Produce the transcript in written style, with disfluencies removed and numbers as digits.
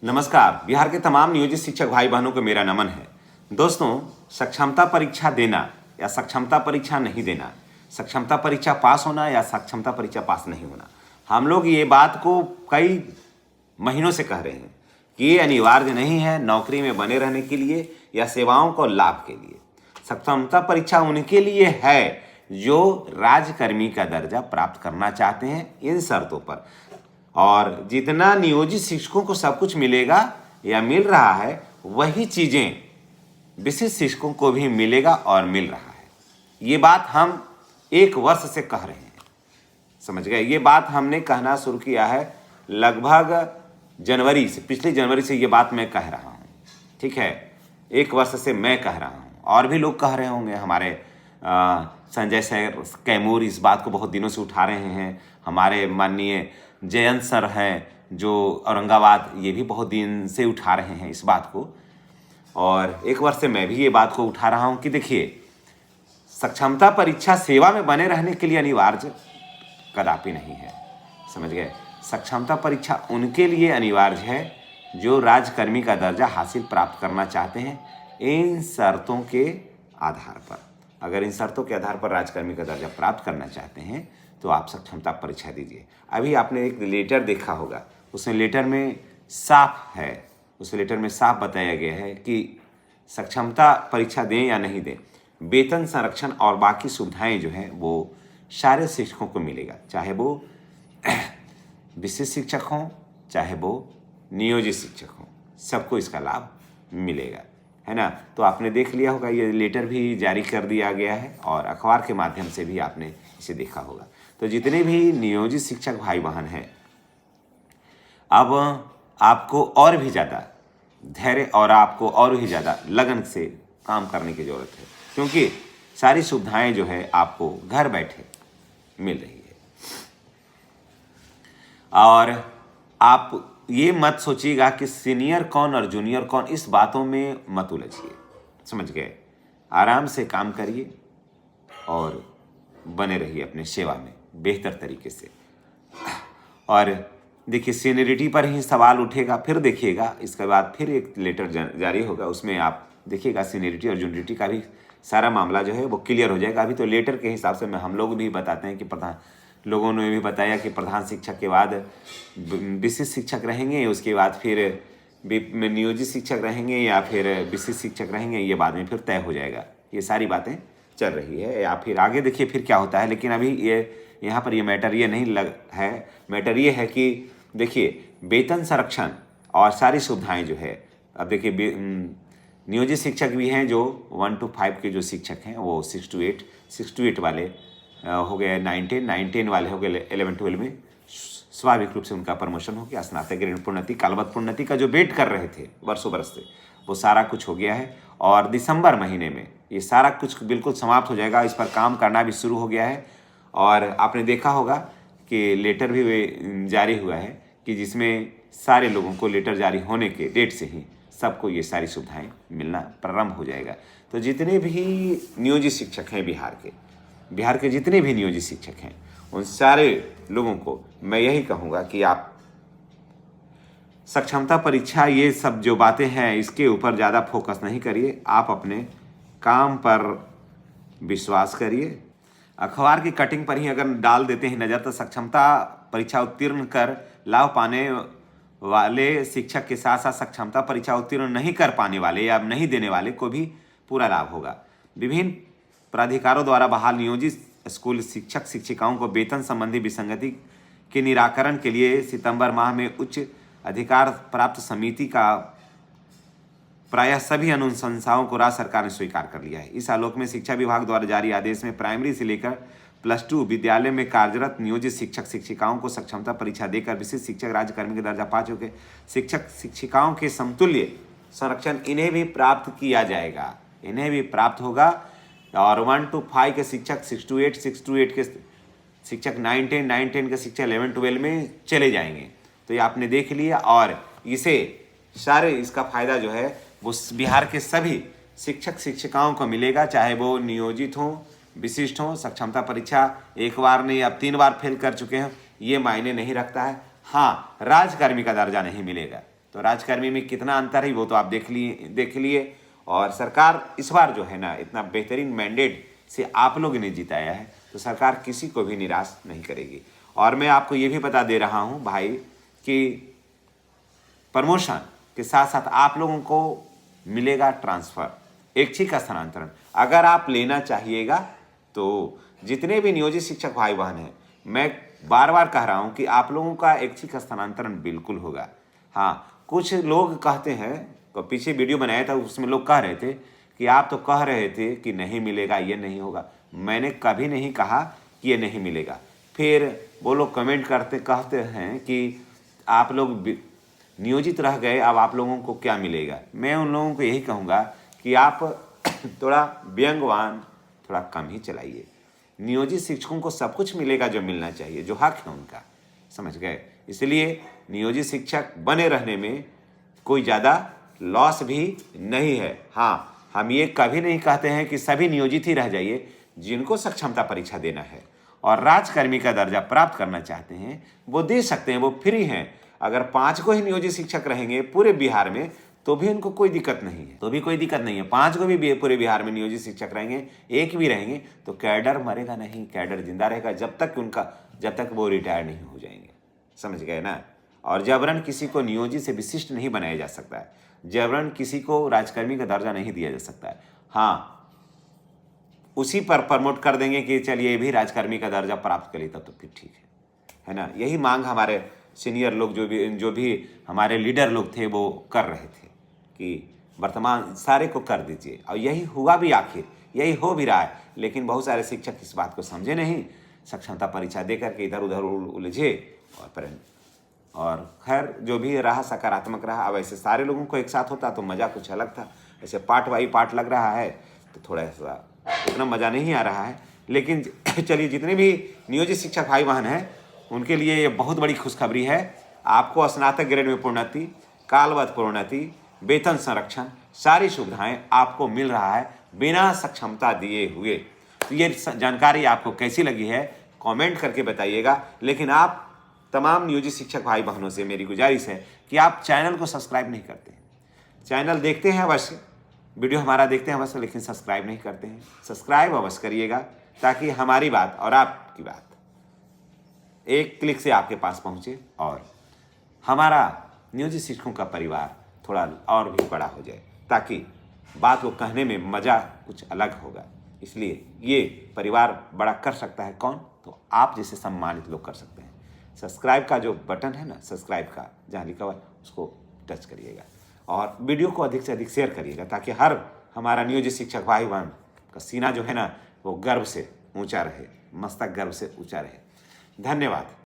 नमस्कार। बिहार के तमाम नियोजित शिक्षक भाई बहनों को मेरा नमन है। दोस्तों, सक्षमता परीक्षा देना या सक्षमता परीक्षा नहीं देना, सक्षमता परीक्षा पास होना या सक्षमता परीक्षा पास नहीं होना, हम लोग ये बात को कई महीनों से कह रहे हैं कि ये अनिवार्य नहीं है नौकरी में बने रहने के लिए या सेवाओं को लाभ के लिए। सक्षमता परीक्षा उनके लिए है जो राज्यकर्मी का दर्जा प्राप्त करना चाहते हैं इन शर्तों पर। और जितना नियोजित शिक्षकों को सब कुछ मिलेगा या मिल रहा है, वही चीज़ें विशिष्ट शिक्षकों को भी मिलेगा और मिल रहा है। ये बात हम 1 वर्ष से कह रहे हैं, समझ गए। ये बात हमने कहना शुरू किया है लगभग जनवरी से, पिछले जनवरी से ये बात मैं कह रहा हूँ, ठीक है। 1 वर्ष से मैं कह रहा हूँ और भी लोग कह रहे होंगे। हमारे संजय सर कैमूर इस बात को बहुत दिनों से उठा रहे हैं। हमारे माननीय जयंत सर हैं जो औरंगाबाद, ये भी बहुत दिन से उठा रहे हैं इस बात को। और 1 वर्ष से मैं भी ये बात को उठा रहा हूँ कि देखिए, सक्षमता परीक्षा सेवा में बने रहने के लिए अनिवार्य कदापि नहीं है, समझ गए। सक्षमता परीक्षा उनके लिए अनिवार्य है जो राज्यकर्मी का दर्जा हासिल प्राप्त करना चाहते हैं इन शर्तों के आधार पर। अगर इन शर्तों के आधार पर राज्यकर्मी का दर्जा प्राप्त करना चाहते हैं तो आप सक्षमता परीक्षा दीजिए। अभी आपने एक लेटर देखा होगा, उसमें लेटर में साफ है, उस लेटर में साफ बताया गया है कि सक्षमता परीक्षा दें या नहीं दें, वेतन संरक्षण और बाकी सुविधाएं जो हैं वो सारे शिक्षकों को मिलेगा, चाहे वो विशिष्ट शिक्षक हों चाहे वो नियोजित शिक्षक हों, सबको इसका लाभ मिलेगा, है ना। तो आपने देख लिया होगा, ये लेटर भी जारी कर दिया गया है और अखबार के माध्यम से भी आपने इसे देखा होगा। तो जितने भी नियोजित शिक्षक भाई बहन हैं, अब आपको और भी ज़्यादा धैर्य और आपको और भी ज़्यादा लगन से काम करने की ज़रूरत है, क्योंकि सारी सुविधाएं जो है आपको घर बैठे मिल रही है। और आप ये मत सोचिएगा कि सीनियर कौन और जूनियर कौन, इस बातों में मत उलझिए, समझ गए। आराम से काम करिए और बने रहिए अपने सेवा में बेहतर तरीके से। और देखिए, सीनियरिटी पर ही सवाल उठेगा, फिर देखिएगा इसके बाद फिर एक लेटर जारी होगा, उसमें आप देखिएगा सीनियरिटी और जूनियरिटी का भी सारा मामला जो है वो क्लियर हो जाएगा। अभी तो लेटर के हिसाब से हम लोग भी बताते हैं कि लोगों ने भी बताया कि प्रधान शिक्षक के बाद विशिष्ट शिक्षक रहेंगे, उसके बाद फिर नियोजित शिक्षक रहेंगे या फिर विशिष्ट शिक्षक रहेंगे, ये बाद में फिर तय हो जाएगा। ये सारी बातें चल रही है, या फिर आगे देखिए फिर क्या होता है। लेकिन अभी ये यहाँ पर ये मैटर ये नहीं है, मैटर ये है कि देखिए वेतन संरक्षण और सारी सुविधाएं जो है, अब देखिए नियोजित शिक्षक भी हैं जो 1 to 5 के जो शिक्षक हैं वो 6 to 8 वाले हो गए, 9-10 वाले हो गए 11-12 में, स्वाभाविक रूप से उनका प्रमोशन हो गया। स्नातक ग्रेड प्रोन्नति, कालवत प्रोन्नति का जो वेट कर रहे थे वर्षों बरस से, वो सारा कुछ हो गया है। और दिसंबर महीने में ये सारा कुछ बिल्कुल समाप्त हो जाएगा, इस पर काम करना भी शुरू हो गया है। और आपने देखा होगा कि लेटर भी जारी हुआ है कि जिसमें सारे लोगों को लेटर जारी होने के डेट से ही सबको ये सारी सुविधाएं मिलना प्रारंभ हो जाएगा। तो जितने भी नियोजित शिक्षक हैं बिहार के जितने भी नियोजित शिक्षक हैं, उन सारे लोगों को मैं यही कहूँगा कि आप सक्षमता परीक्षा, ये सब जो बातें हैं इसके ऊपर ज़्यादा फोकस नहीं करिए, आप अपने काम पर विश्वास करिए। अखबार की कटिंग पर ही अगर डाल देते हैं नज़र, तो सक्षमता परीक्षा उत्तीर्ण कर लाभ पाने वाले शिक्षक के साथ साथ सक्षमता परीक्षा उत्तीर्ण नहीं कर पाने वाले या नहीं देने वाले को भी पूरा लाभ होगा। विभिन्न प्राधिकारों द्वारा बहाल नियोजित स्कूल शिक्षक शिक्षिकाओं को वेतन संबंधी विसंगति के निराकरण के लिए सितंबर माह में उच्च अधिकार प्राप्त समिति का प्रायः सभी अनुशंसाओं को राज्य सरकार ने स्वीकार कर लिया है। इस आलोक में शिक्षा विभाग द्वारा जारी आदेश में प्राइमरी से लेकर +2 विद्यालय में कार्यरत नियोजित शिक्षक शिक्षिकाओं को सक्षमता परीक्षा देकर विशिष्ट शिक्षक राज्यकर्मी के दर्जा पा चुके शिक्षक शिक्षिकाओं के समतुल्य संरक्षण इन्हें भी प्राप्त किया जाएगा, इन्हें भी प्राप्त होगा। और 1 to 5 के शिक्षक 6 to 8 के शिक्षक 9-10 के शिक्षक 11-12 में चले जाएंगे। तो ये आपने देख लिया, और इसे सारे इसका फायदा जो है वो बिहार के सभी शिक्षक शिक्षिकाओं को मिलेगा, चाहे वो नियोजित हों, विशिष्ट हों। सक्षमता परीक्षा 1 बार नहीं अब 3 बार फेल कर चुके हैं, ये मायने नहीं रखता है। हाँ, राज्यकर्मी का दर्जा नहीं मिलेगा, तो राजकर्मी में कितना अंतर है वो तो आप देख लिए। और सरकार इस बार जो है ना इतना बेहतरीन मैंडेट से आप लोग ने जिताया है, तो सरकार किसी को भी निराश नहीं करेगी। और मैं आपको ये भी बता दे रहा हूँ भाई कि प्रमोशन के साथ साथ आप लोगों को मिलेगा ट्रांसफ़र, ऐच्छिक स्थानांतरण। अगर आप लेना चाहिएगा तो जितने भी नियोजित शिक्षक भाई बहन हैं, मैं बार बार कह रहा हूं कि आप लोगों का ऐच्छिक स्थानांतरण बिल्कुल होगा। हाँ, कुछ लोग कहते हैं, तो पीछे वीडियो बनाया था उसमें लोग कह रहे थे कि आप तो कह रहे थे कि नहीं मिलेगा, ये नहीं होगा। मैंने कभी नहीं कहा कि ये नहीं मिलेगा। फिर वो लोग कमेंट करते कहते हैं कि आप लोग नियोजित रह गए, अब आप लोगों को क्या मिलेगा। मैं उन लोगों को यही कहूँगा कि आप थोड़ा व्यंग्यवान थोड़ा कम ही चलाइए। नियोजित शिक्षकों को सब कुछ मिलेगा जो मिलना चाहिए, जो हक है उनका, समझ गए। इसलिए नियोजित शिक्षक बने रहने में कोई ज़्यादा लॉस भी नहीं है। हाँ, हम ये कभी नहीं कहते हैं कि सभी नियोजित ही रह जाइए। जिनको सक्षमता परीक्षा देना है और राजकर्मी का दर्जा प्राप्त करना चाहते हैं वो दे सकते हैं, वो फ्री हैं। अगर 5 को ही नियोजित शिक्षक रहेंगे पूरे बिहार में तो भी उनको कोई दिक्कत नहीं है, 5 को भी पूरे बिहार में नियोजित शिक्षक रहेंगे, एक भी रहेंगे तो कैडर मरेगा नहीं, कैडर जिंदा रहेगा जब तक वो रिटायर नहीं हो जाएंगे, समझ गए ना। और जबरन किसी को नियोजित से विशिष्ट नहीं बनाया जा सकता है, जबरन किसी को राजकर्मी का दर्जा नहीं दिया जा सकता है। हाँ, उसी पर प्रमोट कर देंगे कि चलिए ये भी राजकर्मी का दर्जा प्राप्त करिए, तब तो फिर ठीक है ना। यही मांग हमारे सीनियर लोग जो भी हमारे लीडर लोग थे वो कर रहे थे कि वर्तमान सारे को कर दीजिए, और यही हुआ भी, आखिर यही हो भी रहा है। लेकिन बहुत सारे शिक्षक इस बात को समझे नहीं, सक्षमता परीक्षा दे करके इधर उधर उलझे और खैर जो भी रहा सकारात्मक रहा। अब ऐसे सारे लोगों को एक साथ होता तो मज़ा कुछ अलग था। ऐसे पार्ट बाई पार्ट लग रहा है तो थोड़ा सा उतना मज़ा नहीं आ रहा है। लेकिन चलिए, जितने भी नियोजित शिक्षक भाई बहन हैं उनके लिए ये बहुत बड़ी खुशखबरी है। आपको स्नातक ग्रेड में प्रोन्नति, कालवश प्रोन्नति, वेतन संरक्षण, सारी सुविधाएं आपको मिल रहा है बिना सक्षमता दिए हुए। तो ये जानकारी आपको कैसी लगी है कमेंट करके बताइएगा। लेकिन आप तमाम नियोजित शिक्षक भाई बहनों से मेरी गुजारिश है कि आप चैनल को सब्सक्राइब नहीं करते हैं। चैनल देखते हैं अवश्य, वीडियो हमारा देखते हैं अवश्य, लेकिन सब्सक्राइब नहीं करते हैं। सब्सक्राइब अवश्य करिएगा ताकि हमारी बात और आपकी बात एक क्लिक से आपके पास पहुंचे और हमारा नियोजित शिक्षकों का परिवार थोड़ा और भी बड़ा हो जाए, ताकि बात को कहने में मज़ा कुछ अलग होगा। इसलिए ये परिवार बड़ा कर सकता है कौन? तो आप जैसे सम्मानित लोग कर सकते हैं। सब्सक्राइब का जो बटन है ना, सब्सक्राइब का जहाँ लिखा हुआ है उसको टच करिएगा और वीडियो को अधिक से अधिक शेयर करिएगा, ताकि हर हमारा नियोजित शिक्षक भाई बहन का सीना जो है ना वो गर्व से ऊंचा रहे, मस्तक गर्व से ऊंचा रहे। धन्यवाद।